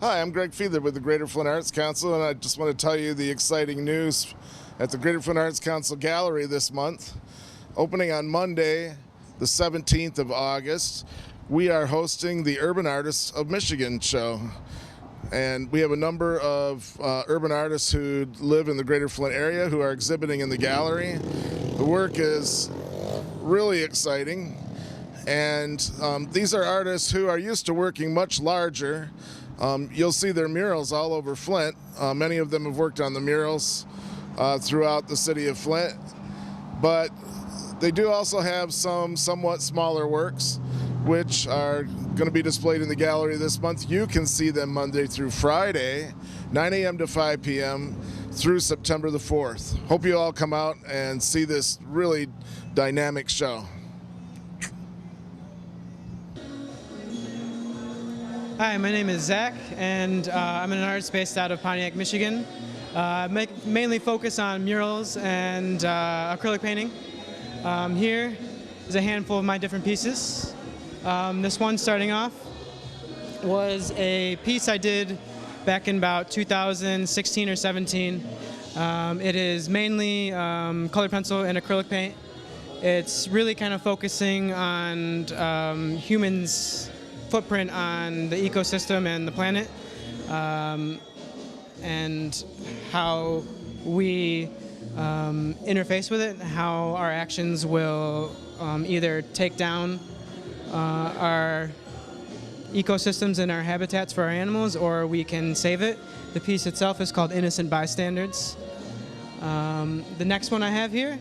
Hi, I'm Greg Fiedler with the Greater Flint Arts Council, and I just want to tell you the exciting news at the Greater Flint Arts Council Gallery this month. Opening on Monday, the 17th of August, we are hosting the Urban Artists of Michigan show. And we have a number of urban artists who live in the Greater Flint area who are exhibiting in the gallery. The work is really exciting, and these are artists who are used to working much larger. You'll see their murals all over Flint. Many of them have worked on the murals throughout the city of Flint, but they do also have some somewhat smaller works which are going to be displayed in the gallery this month. You can see them Monday through Friday, 9 a.m. to 5 p.m. through September the 4th. Hope you all come out and see this really dynamic show. Hi, my name is Zach, and I'm an artist based out of Pontiac, Michigan. Mainly focus on murals and acrylic painting. Here is a handful of my different pieces. This one, starting off, was a piece I did back in about 2016 or 17. It is mainly colored pencil and acrylic paint. It's really kind of focusing on humans' footprint on the ecosystem and the planet, and how we interface with it, how our actions will either take down our ecosystems and our habitats for our animals, or we can save it. The piece itself is called Innocent Bystanders. The next one I have here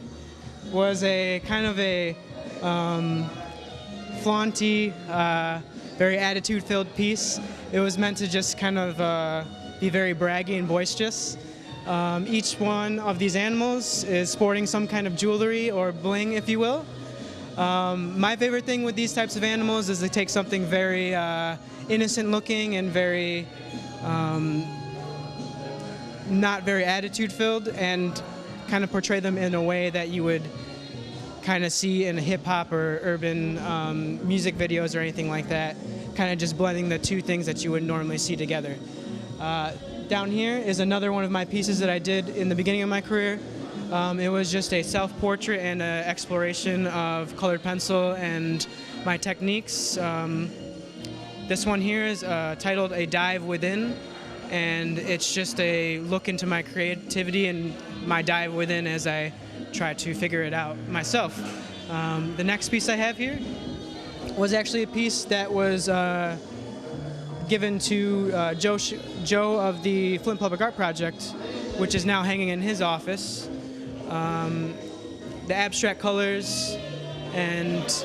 was a kind of a flaunty, very attitude-filled piece. It was meant to just kind of be very braggy and boisterous. Each one of these animals is sporting some kind of jewelry or bling, if you will. My favorite thing with these types of animals is they take something very innocent-looking and very not very attitude-filled, and kind of portray them in a way that you would kind of see in hip-hop or urban music videos or anything like that, kind of just blending the two things that you would normally see together. Down here is another one of my pieces that I did in the beginning of my career. It was just a self-portrait and an exploration of colored pencil and my techniques. This one here is titled A Dive Within, and it's just a look into my creativity and my dive within as I try to figure it out myself. The next piece I have here was actually a piece that was given to Joe of the Flint Public Art Project, which is now hanging in his office. The abstract colors and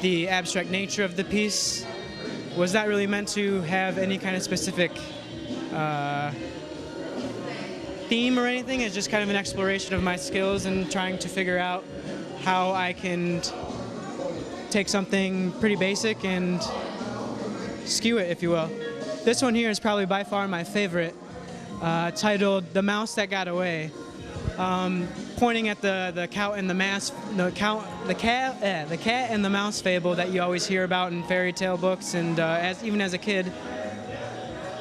the abstract nature of the piece was not really meant to have any kind of specific theme or anything. It's just kind of an exploration of my skills and trying to figure out how I can take something pretty basic and skew it, if you will. This one here is probably by far my favorite, titled The Mouse That Got Away. Pointing at the cat and the cat and the mouse fable that you always hear about in fairy tale books, and even as a kid.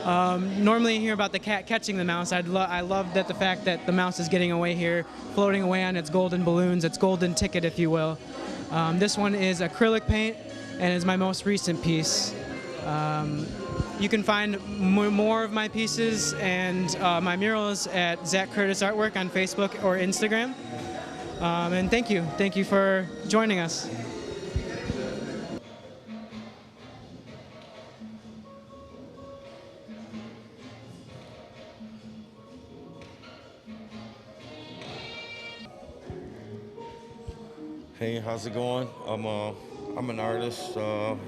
Normally you hear about the cat catching the mouse. I love that the fact that the mouse is getting away here, floating away on its golden balloons, its golden ticket, if you will. This one is acrylic paint and is my most recent piece. You can find more of my pieces and my murals at Zak Curtis Artwork on Facebook or Instagram. And thank you for joining us. Hey, how's it going? I'm an artist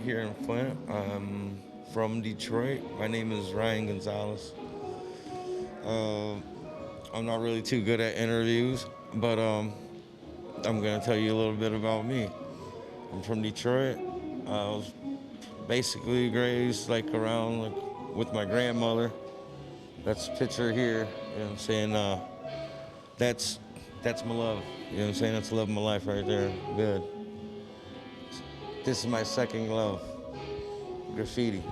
here in Flint. I'm from Detroit. My name is Ryan Gonzalez. I'm not really too good at interviews, but I'm gonna tell you a little bit about me. I'm from Detroit. I was basically raised around with my grandmother. That's a picture here. You know what I'm saying? That's my love. You know what I'm saying? That's the love of my life right there. Good. This is my second love. Graffiti.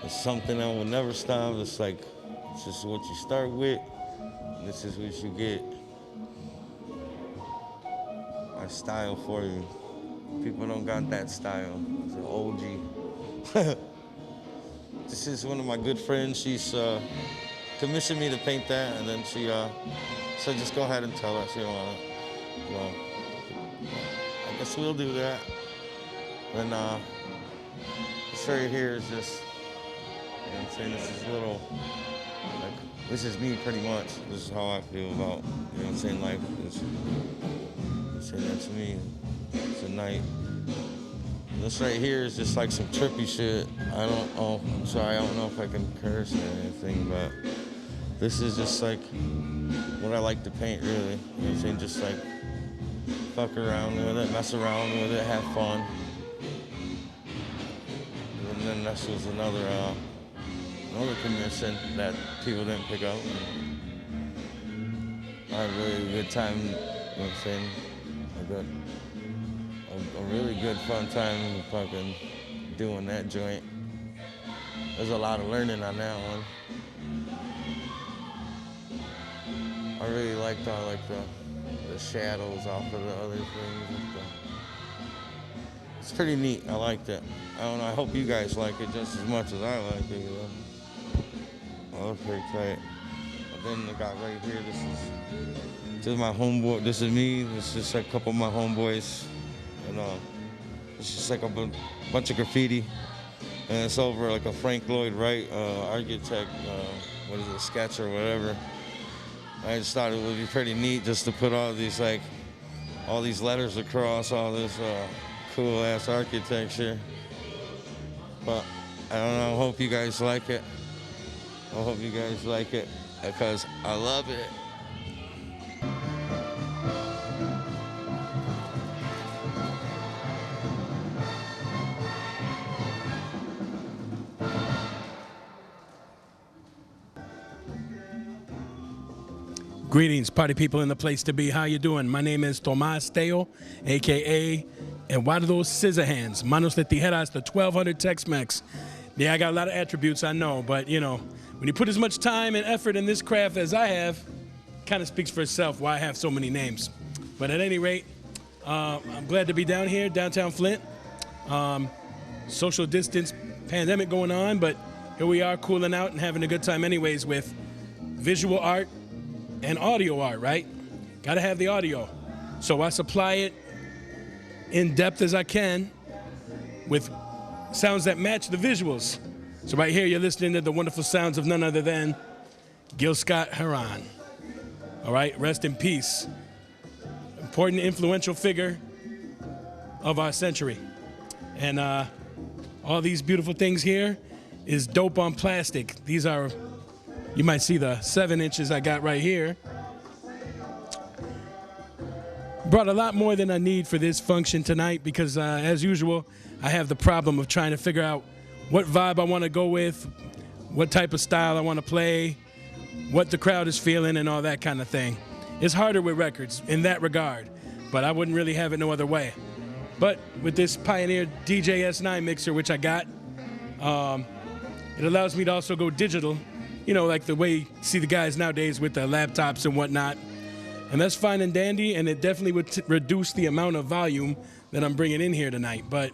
It's something that will never stop. It's like, it's just what you start with, and this is what you get. My style for you. People don't got that style. It's an OG. This is one of my good friends. She's commissioned me to paint that, and then she said, just go ahead and tell her she don't want it. Well, I guess we'll do that. And this right here is just, you know what I'm saying, this is little, like, this is me pretty much. This is how I feel about, you know what I'm saying, life. Say that to me. It's a night. This right here is just like some trippy shit. I'm sorry, I don't know if I can curse or anything, but this is just like what I like to paint, really. You know what I'm saying? Just like fuck around with it, mess around with it, have fun. And then this was another commission that people didn't pick up. I had a really good time, you know what I'm saying? A really good fun time fucking doing that joint. There's a lot of learning on that one. I really liked all like the shadows off of the other things. It's pretty neat. I liked it. I don't know. I hope you guys like it just as much as I like it. Oh, that's pretty tight. And then I got right here. This is my homeboy. This is me. This is like a couple of my homeboys. And it's just like a bunch of graffiti. And it's over like a Frank Lloyd Wright architect, what is it, sketch or whatever. I just thought it would be pretty neat just to put all these letters across all this cool ass architecture. But I don't know, I hope you guys like it. I hope you guys like it because I love it. Greetings, party people in the place to be. How you doing? My name is Tomas DeO, a.k.a. Eduardo Scissorhands. Manos de Tijeras, the 1200 Tex-Mex. Yeah, I got a lot of attributes, I know, but, you know, when you put as much time and effort in this craft as I have, kind of speaks for itself why I have so many names. But at any rate, I'm glad to be down here, downtown Flint. Social distance pandemic going on, but here we are cooling out and having a good time anyways with visual art and audio art, right? Gotta have the audio. So I supply it in depth as I can with sounds that match the visuals. So right here you're listening to the wonderful sounds of none other than Gil Scott-Heron. All right, rest in peace. Important, influential figure of our century. And all these beautiful things here is dope on plastic. These are, you might see the 7 inches I got right here. Brought a lot more than I need for this function tonight because, as usual, I have the problem of trying to figure out what vibe I want to go with, what type of style I want to play, what the crowd is feeling, and all that kind of thing. It's harder with records in that regard, but I wouldn't really have it no other way. But with this Pioneer DJ S9 mixer, which I got, it allows me to also go digital, you know, like the way you see the guys nowadays with the laptops and whatnot. And that's fine and dandy, and it definitely would reduce the amount of volume that I'm bringing in here tonight, but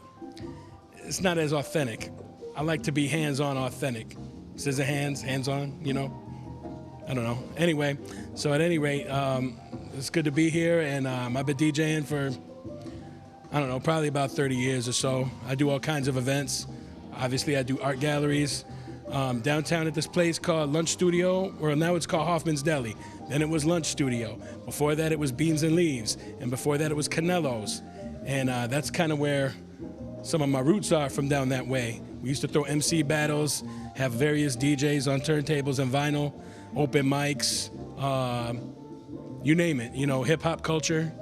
it's not as authentic. I like to be hands-on authentic. Scissor hands, hands-on, you know? I don't know. Anyway, so at any rate, it's good to be here, and I've been DJing for, I don't know, probably about 30 years or so. I do all kinds of events. Obviously, I do art galleries. Downtown at this place called Lunch Studio, or now it's called Hoffman's Deli. Then it was Lunch Studio. Before that, it was Beans and Leaves. And before that, it was Canelo's. And that's kind of where some of my roots are from down that way. We used to throw MC battles, have various DJs on turntables and vinyl, open mics, you name it. You know, hip-hop culture,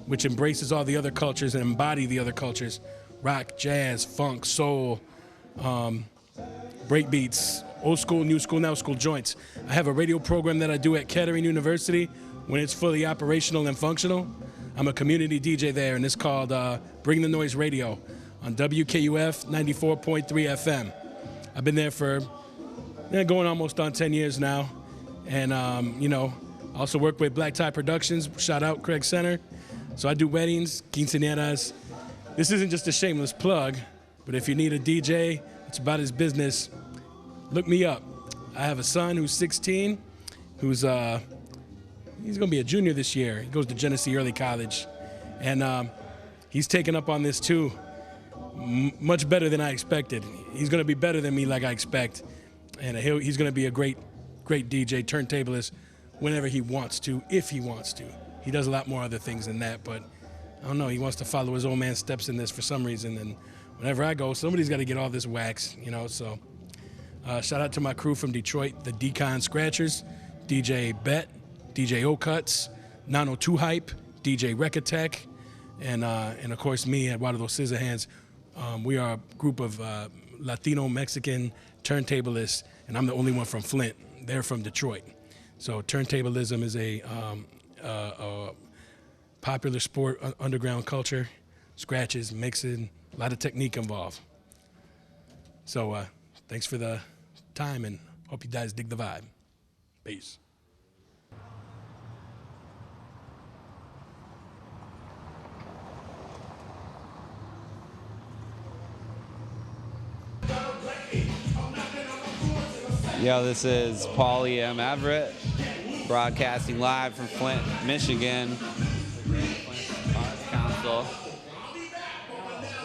which embraces all the other cultures and embody the other cultures. Rock, jazz, funk, soul, breakbeats, old school, new school, now school joints. I have a radio program that I do at Kettering University when it's fully operational and functional. I'm a community DJ there, and it's called Bring the Noise Radio on WKUF 94.3 FM. I've been there for going almost on 10 years now. And, also work with Black Tie Productions. Shout out Craig Center. So I do weddings, quinceañeras. This isn't just a shameless plug, but if you need a DJ, it's about his business, look me up. I have a son who's 16, who's he's gonna be a junior this year. He goes to Genesee Early College, and he's taken up on this too, much better than I expected. He's gonna be better than me, like I expect, and he's gonna be a great DJ, turntablist, whenever he wants to, if he wants to. He does a lot more other things than that, but I don't know, he wants to follow his old man's steps in this for some reason, and whenever I go, somebody's got to get all this wax, so shout out to my crew from Detroit, the Decon Scratchers, DJ Bet, DJ O-Cuts, Nano 2 Hype, DJ Recatech, and of course me, Eduardo Scissorhands. We are a group of Latino Mexican turntablists, and I'm the only one from Flint. They're from Detroit. So turntablism is a popular sport, underground culture, scratches, mixing, a lot of technique involved. So thanks for the time, and hope you guys dig the vibe. Peace. Yo, this is Paulie M Everett, broadcasting live from Flint, Michigan. Flint Arts Council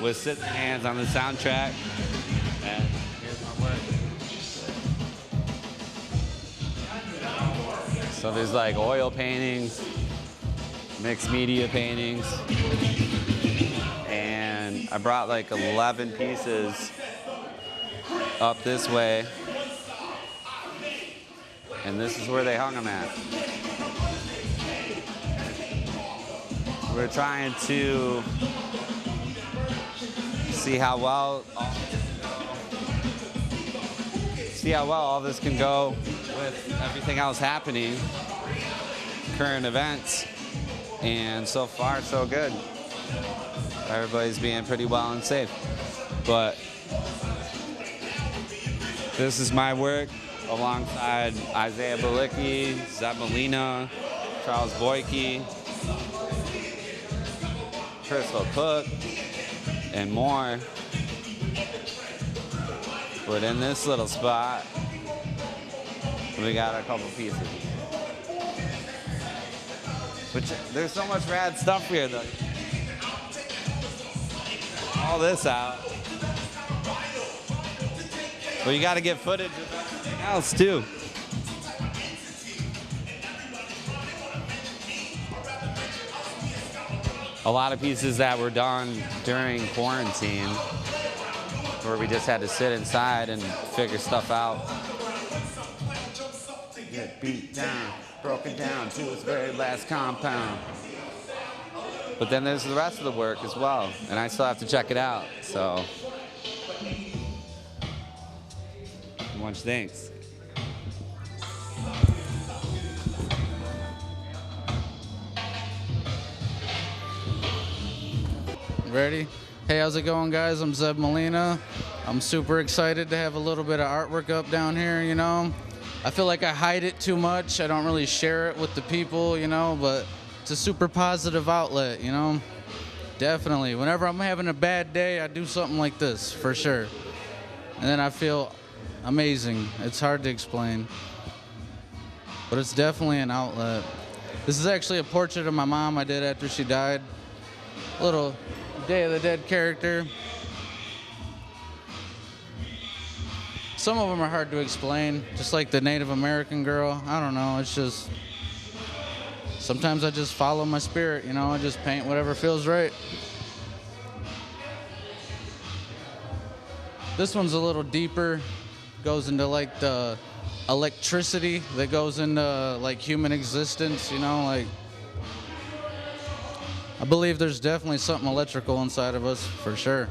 with Sitting Hands on the soundtrack. And here's my work. So there's like oil paintings, mixed media paintings, and I brought like 11 pieces up this way. And this is where they hung them at. We're trying to see how well all this can go with everything else happening, current events, and so far so good. Everybody's being pretty well and safe. But this is my work, alongside Isaiah Balicki, Zeb Molina, Charles Boyke, Crystal Cook, and more. But in this little spot, we got a couple pieces. But there's so much rad stuff here, though. All this out. But you got to get footage of everything else too. A lot of pieces that were done during quarantine, where we just had to sit inside and figure stuff out. Get beat down, broken down to its very last compound. But then there's the rest of the work as well, and I still have to check it out, so. Much thanks. Ready? Hey, how's it going, guys? I'm Zeb Molina. I'm super excited to have a little bit of artwork up down here, I feel like I hide it too much. I don't really share it with the people, but it's a super positive outlet, Definitely. Whenever I'm having a bad day, I do something like this, for sure. And then I feel amazing. It's hard to explain, but it's definitely an outlet. This is actually a portrait of my mom I did after she died. A little Day of the Dead character. Some of them are hard to explain, just like the Native American girl. I don't know, it's just, sometimes I just follow my spirit, I just paint whatever feels right. This one's a little deeper. Goes into like the electricity that goes into like human existence, I believe there's definitely something electrical inside of us, for sure.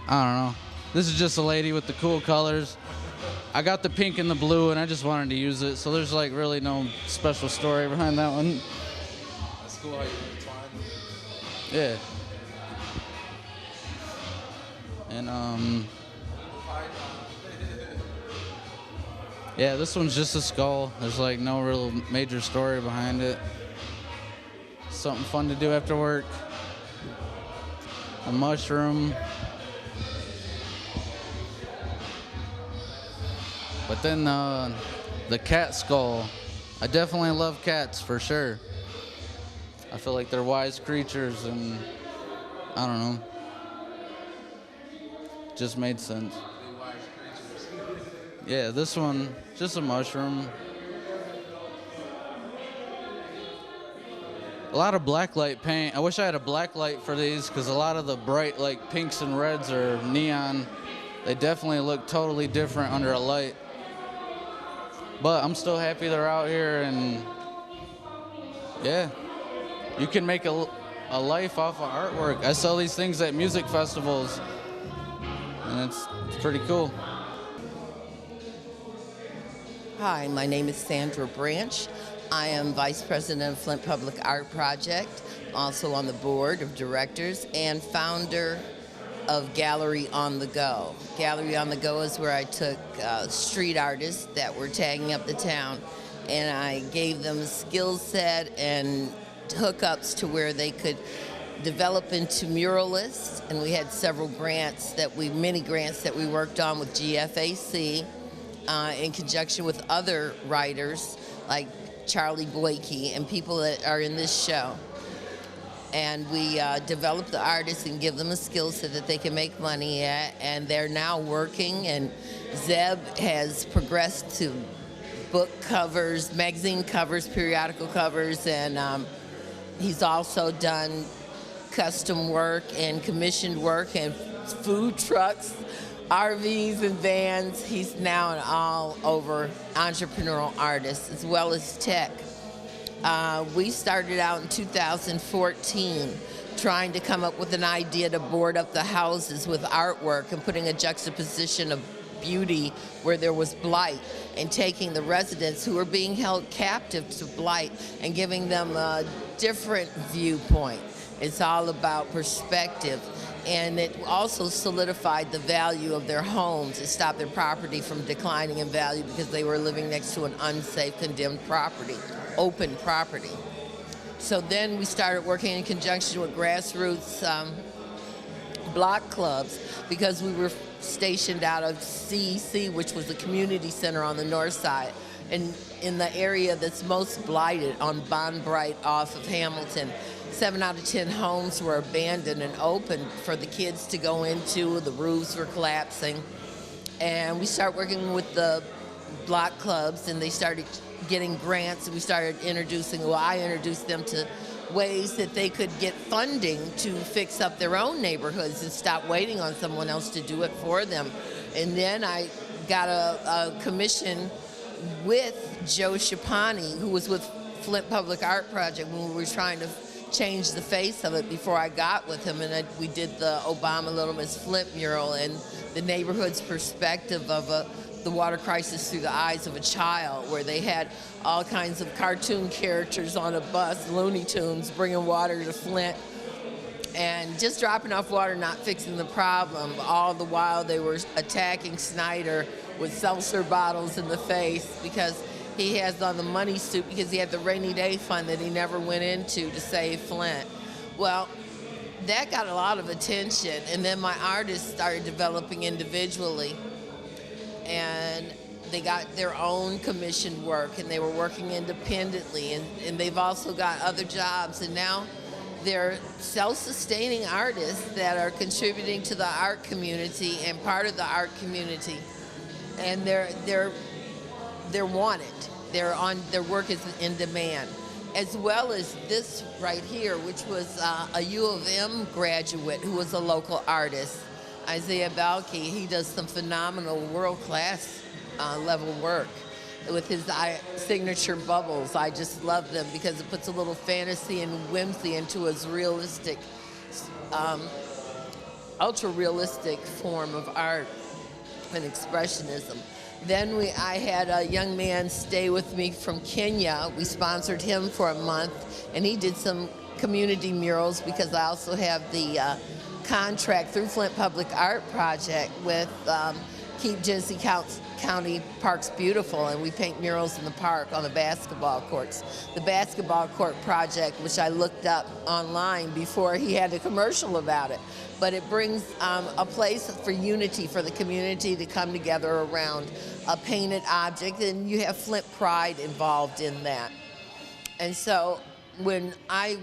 I don't know. This is just a lady with the cool colors. I got the pink and the blue, and I just wanted to use it, so there's like really no special story behind that one. That's cool how you intertwine. Yeah. And yeah, this one's just a skull. There's like no real major story behind it. Something fun to do after work. A mushroom. But then the cat skull. I definitely love cats for sure. I feel like they're wise creatures, and I don't know. Just made sense. Yeah, this one, just a mushroom. A lot of blacklight paint. I wish I had a blacklight for these, because a lot of the bright like pinks and reds are neon. They definitely look totally different under a light. But I'm still happy they're out here, and yeah, you can make a life off of artwork. I sell these things at music festivals, and it's pretty cool. Hi, my name is Sandra Branch. I am Vice President of Flint Public Art Project, also on the board of directors, and founder of Gallery on the Go. Gallery on the Go is where I took street artists that were tagging up the town, and I gave them a skill set and hookups to where they could develop into muralists. And we had several mini grants that we worked on with GFAC in conjunction with other writers like Charlie Boyke and people that are in this show. And we develop the artists and give them a skill set that they can make money at, and they're now working. And Zeb has progressed to book covers, magazine covers, periodical covers, and he's also done custom work and commissioned work and food trucks, RVs and vans. He's now an all-over entrepreneurial artist as well as tech. We started out in 2014 trying to come up with an idea to board up the houses with artwork and putting a juxtaposition of beauty where there was blight, and taking the residents who were being held captive to blight and giving them a different viewpoint. It's all about perspective. And it also solidified the value of their homes. It stopped their property from declining in value because they were living next to an unsafe, condemned property, open property. So then we started working in conjunction with grassroots block clubs, because we were stationed out of CEC, which was the community center on the north side, and in the area that's most blighted on Bond Bright off of Hamilton. 7 out of 10 homes were abandoned and open for the kids to go into. The roofs were collapsing. And we started working with the block clubs, and they started getting grants, and we started I introduced them to ways that they could get funding to fix up their own neighborhoods and stop waiting on someone else to do it for them. And then I got a commission with Joe Schipani, who was with Flint Public Art Project when we were trying to change the face of it before I got with him. And we did the Obama Little Miss Flint mural and the neighborhood's perspective of the water crisis through the eyes of a child, where they had all kinds of cartoon characters on a bus, Looney Tunes, bringing water to Flint, and just dropping off water, not fixing the problem. All the while they were attacking Snyder with seltzer bottles in the face because he has on the money suit because he had the rainy day fund that he never went into to save Flint. Well, that got a lot of attention, and then my artists started developing individually, and they got their own commissioned work, and they were working independently, and they've also got other jobs, and now they're self-sustaining artists that are contributing to the art community and part of the art community, and they're wanted. Their work is in demand, as well as this right here, which was a U of M graduate who was a local artist, Isaiah Balke. He does some phenomenal world-class level work with his signature bubbles. I just love them because it puts a little fantasy and whimsy into his realistic, ultra-realistic form of art and expressionism. Then I had a young man stay with me from Kenya. We sponsored him for a month, and he did some community murals because I also have the contract through Flint Public Art Project with Keep Genesee County Parks Beautiful, and we paint murals in the park on the basketball courts. The basketball court project, which I looked up online before he had a commercial about it, but it brings a place for unity for the community to come together around a painted object, and you have Flint pride involved in that. And so when I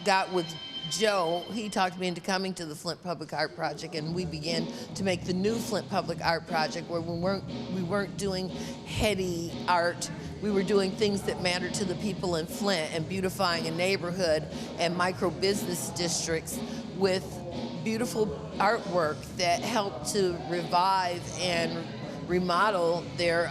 got with Joe, he talked me into coming to the Flint Public Art Project, and we began to make the new Flint Public Art Project, where we weren't doing heady art. We were doing things that mattered to the people in Flint and beautifying a neighborhood and micro business districts with beautiful artwork that helped to revive and remodel their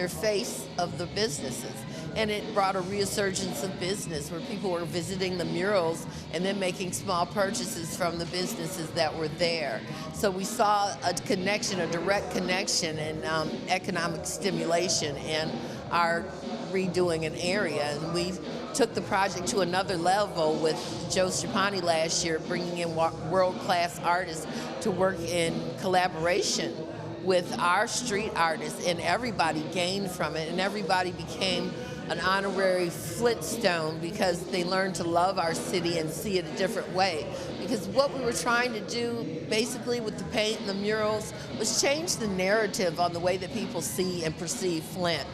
face of the businesses. And it brought a resurgence of business where people were visiting the murals and then making small purchases from the businesses that were there. So we saw a connection, a direct connection, and economic stimulation in our redoing an area. And we took the project to another level with Joe Strapani last year, bringing in world-class artists to work in collaboration with our street artists, and everybody gained from it, and everybody became an honorary Flintstone because they learned to love our city and see it a different way. Because what we were trying to do basically with the paint and the murals was change the narrative on the way that people see and perceive Flint.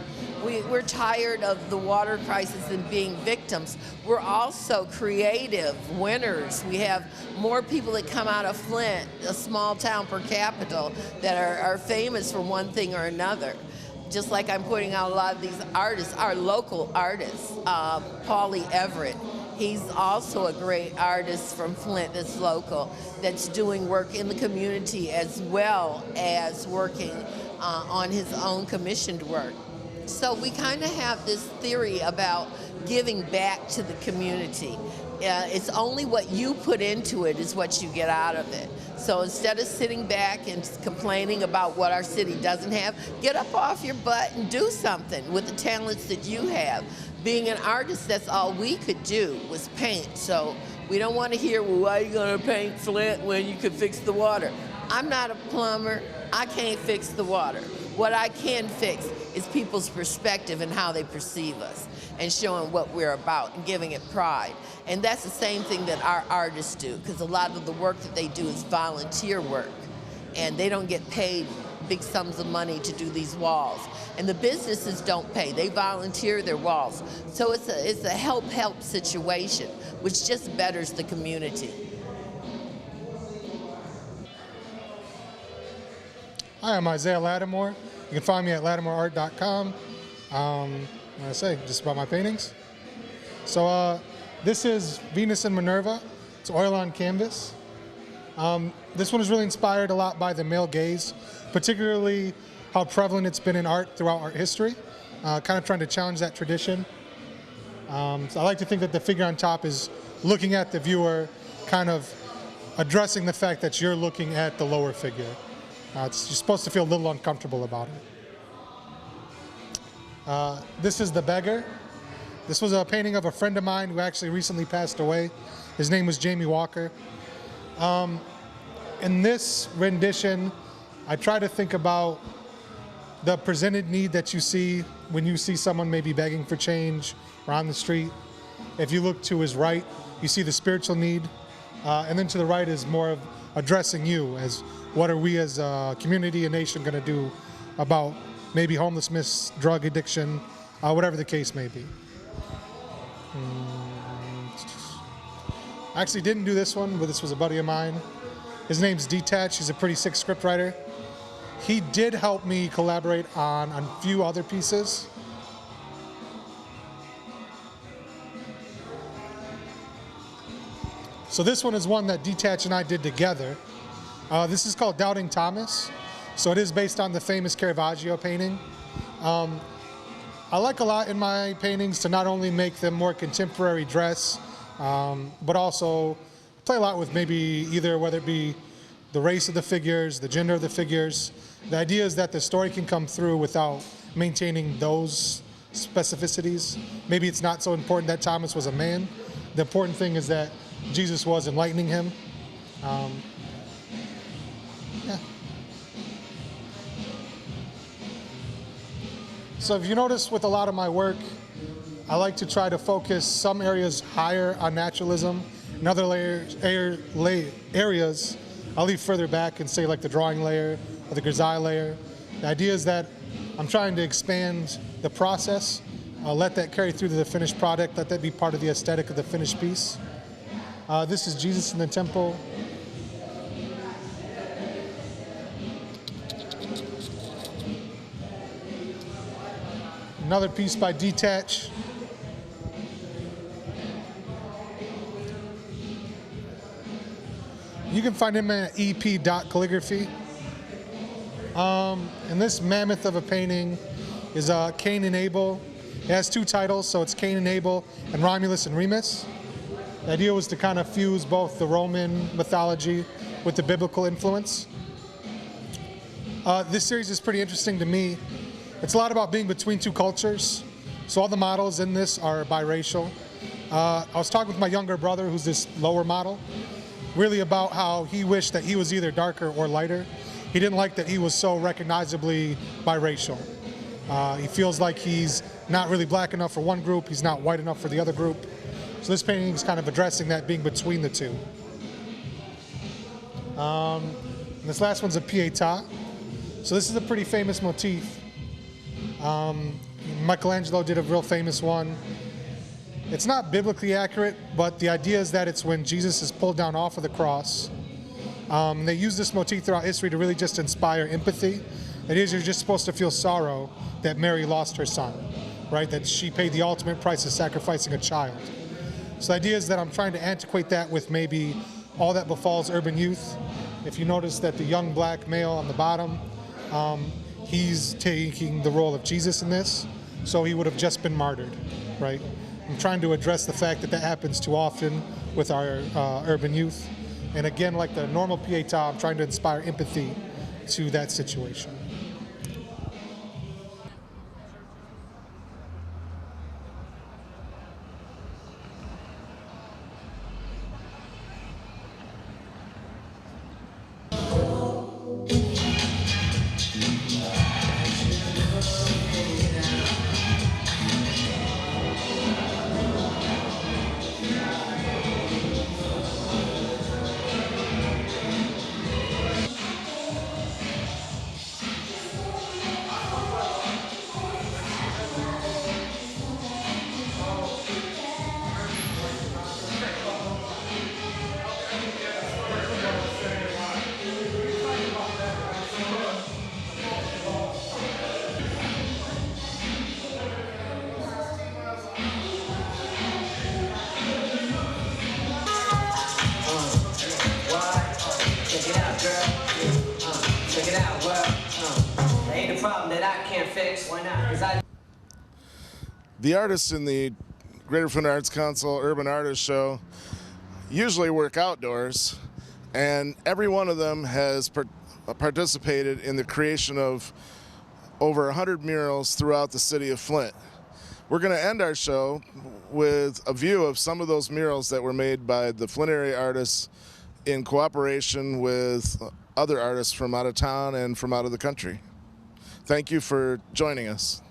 We're tired of the water crisis and being victims. We're also creative winners. We have more people that come out of Flint, a small town per capita, that are famous for one thing or another. Just like I'm pointing out a lot of these artists, our local artists, Paulie Everett. He's also a great artist from Flint that's local, that's doing work in the community as well as working on his own commissioned work. So we kind of have this theory about giving back to the community. It's only what you put into it is what you get out of it. So instead of sitting back and complaining about what our city doesn't have, get up off your butt and do something with the talents that you have. Being an artist, that's all we could do was paint. So we don't want to hear, well, why are you going to paint Flint when you could fix the water? I'm not a plumber. I can't fix the water. What I can fix is people's perspective and how they perceive us, and showing what we're about and giving it pride. And that's the same thing that our artists do, because a lot of the work that they do is volunteer work, and they don't get paid big sums of money to do these walls. And the businesses don't pay, they volunteer their walls. So it's a help situation, which just betters the community. Hi, I'm Isaiah Lattimore. You can find me at lattimoreart.com. What I say, just about my paintings. So this is Venus and Minerva. It's oil on canvas. This one is really inspired a lot by the male gaze, particularly how prevalent it's been in art throughout art history, kind of trying to challenge that tradition. So I like to think that the figure on top is looking at the viewer, kind of addressing the fact that you're looking at the lower figure. You're supposed to feel a little uncomfortable about it. This is The Beggar. This was a painting of a friend of mine who actually recently passed away. His name was Jamie Walker. In this rendition, I try to think about the presented need that you see when you see someone maybe begging for change or on the street. If you look to his right, you see the spiritual need. And then to the right is more of addressing you as what are we as a community, a nation going to do about maybe homelessness, drug addiction, whatever the case may be. I actually didn't do this one, but this was a buddy of mine. His name's Detach. He's a pretty sick scriptwriter. He did help me collaborate on a few other pieces. So this one is one that Detach and I did together. This is called Doubting Thomas. So it is based on the famous Caravaggio painting. I like a lot in my paintings to not only make them more contemporary dress, but also play a lot with maybe either whether it be the race of the figures, the gender of the figures. The idea is that the story can come through without maintaining those specificities. Maybe it's not so important that Thomas was a man. The important thing is that Jesus was enlightening him. Yeah. So if you notice with a lot of my work, I like to try to focus some areas higher on naturalism, and other areas I'll leave further back and say like the drawing layer or the grisaille layer. The idea is that I'm trying to expand the process. I'll let that carry through to the finished product, let that be part of the aesthetic of the finished piece. This is Jesus in the Temple. Another piece by Detach. You can find him at ep.calligraphy. And this mammoth of a painting is Cain and Abel. It has two titles, so it's Cain and Abel and Romulus and Remus. The idea was to kind of fuse both the Roman mythology with the biblical influence. This series is pretty interesting to me. It's a lot about being between two cultures. So all the models in this are biracial. I was talking with my younger brother, who's this lower model, really about how he wished that he was either darker or lighter. He didn't like that he was so recognizably biracial. He feels like he's not really black enough for one group, he's not white enough for the other group. So this painting is kind of addressing that, being between the two. And this last one's a Pietà. So this is a pretty famous motif. Michelangelo did a real famous one. It's not biblically accurate, but the idea is that it's when Jesus is pulled down off of the cross. They use this motif throughout history to really just inspire empathy. It is, you're just supposed to feel sorrow that Mary lost her son, right? That she paid the ultimate price of sacrificing a child. So the idea is that I'm trying to antiquate that with maybe all that befalls urban youth. If you notice that the young black male on the bottom, he's taking the role of Jesus in this, so he would have just been martyred, right? I'm trying to address the fact that that happens too often with our urban youth. And again, like the normal Pietà, I'm trying to inspire empathy to that situation. The artists in the Greater Flint Arts Council Urban Artist Show usually work outdoors, and every one of them has participated in the creation of over 100 murals throughout the city of Flint. We're going to end our show with a view of some of those murals that were made by the Flint area artists in cooperation with other artists from out of town and from out of the country. Thank you for joining us.